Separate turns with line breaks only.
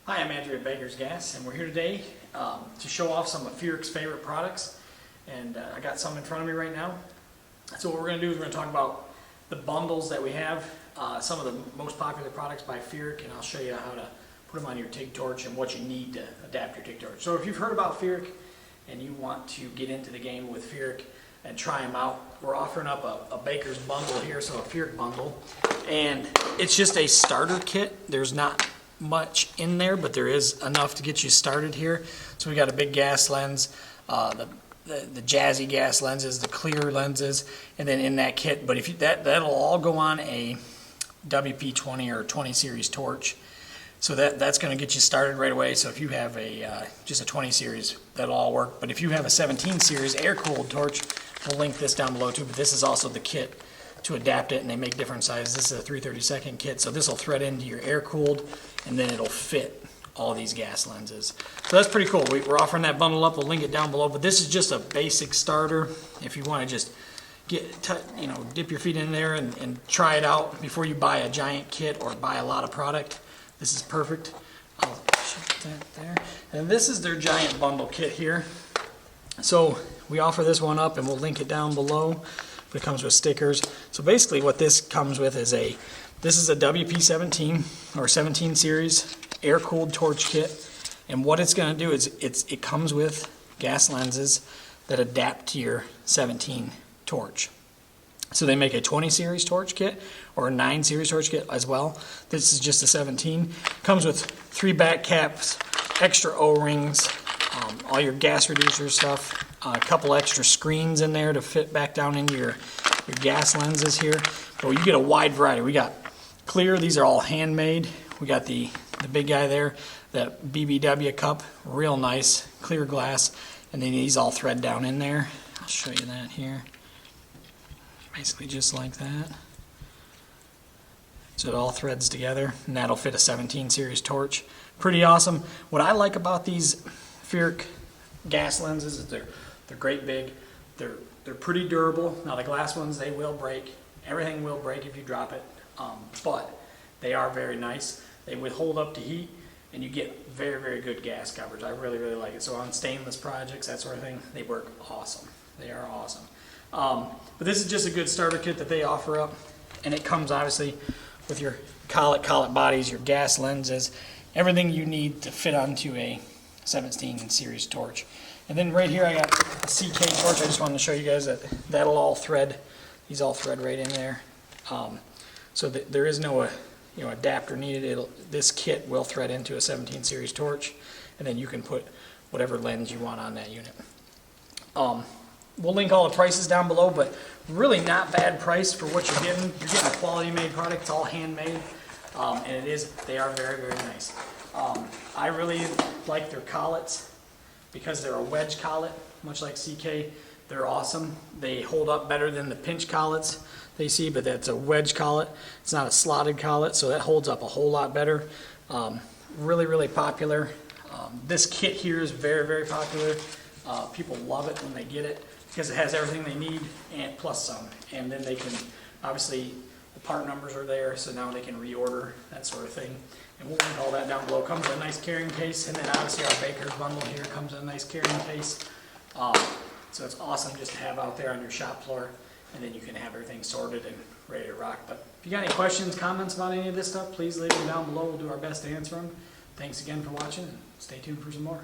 Hi, I'm Andrew at Baker's Gas, and we're here today to show off some of Furick's favorite products. And I got some in front of me right now. So what we're going to do is we're going to talk about the bundles that we have, some of the most popular products by Furick, and I'll show you how to put them on your TIG torch and what you need to adapt your TIG torch. So if you've heard about Furick and you want to get into the game with Furick and try them out, we're offering up a Baker's Bundle here, so a Furick Bundle. And it's just a starter kit. There's not much in there, but there is enough to get you started here. So we got a big gas lens, the jazzy gas lenses, the clear lenses, and then in that kit. But if you, that'll all go on a WP20 or 20 series torch. So that's going to get you started right away. So if you have a just a 20 series, that'll all work. But if you have a 17 series air-cooled torch, we'll link this down below too. But this is also the kit to adapt it, and they make different sizes. This is a 3/32 kit, so this will thread into your air-cooled, and then it'll fit all these gas lenses. So that's pretty cool. We're offering that bundle up. We'll link it down below. But this is just a basic starter. If you want to just dip your feet in there and try it out before you buy a giant kit or buy a lot of product, this is perfect. I'll shut that there. And this is their giant bundle kit here. So we offer this one up, and we'll link it down below. It comes with stickers. So basically what this comes with is this is a WP17 or 17 series air-cooled torch kit, and what it's going to do is it comes with gas lenses that adapt to your 17 torch. So they make a 20 series torch kit or a 9 series torch kit as well. This is just a 17. Comes with 3 back caps, extra O-rings, all your gas reducer stuff, a couple extra screens in there to fit back down into your gas lenses here. But you get a wide variety. We got clear, these are all handmade. We got the big guy there, that BBW cup, real nice, clear glass, and then these all thread down in there. I'll show you that here. Basically just like that. So it all threads together, and that'll fit a 17 series torch. Pretty awesome. What I like about these Furick gas lenses is they're great big. They're pretty durable. Now the glass ones, they will break. Everything will break if you drop it, but they are very nice. They would hold up to heat, and you get very, very good gas coverage. I really, really like it. So on stainless projects, that sort of thing, they work awesome. They are awesome. But this is just a good starter kit that they offer up, and it comes obviously with your collet bodies, your gas lenses, everything you need to fit onto a 17 series torch. And then right here I got a CK torch. I just wanted to show you guys that that'll all thread. These all thread right in there. So there is no adapter needed. This kit will thread into a 17 series torch, and then you can put whatever lens you want on that unit. We'll link all the prices down below, but really not bad price for what you're getting. You're getting a quality made product. It's all handmade, and they are very, very nice. I really like their collets because they're a wedge collet, much like CK. They're awesome. They hold up better than the pinch collets they see, but that's a wedge collet. It's not a slotted collet, so that holds up a whole lot better. Really, really popular. This kit here is very, very popular. People love it when they get it because it has everything they need and plus some. And then they can, obviously, the part numbers are there, so now they can reorder, that sort of thing. And we'll link all that down below. Comes in a nice carrying case, and then obviously our Baker's Bundle here comes in a nice carrying case. So it's awesome just to have out there on your shop floor, and then you can have everything sorted and ready to rock. But if you got any questions, comments about any of this stuff, please leave them down below. We'll do our best to answer them. Thanks again for watching, and stay tuned for some more.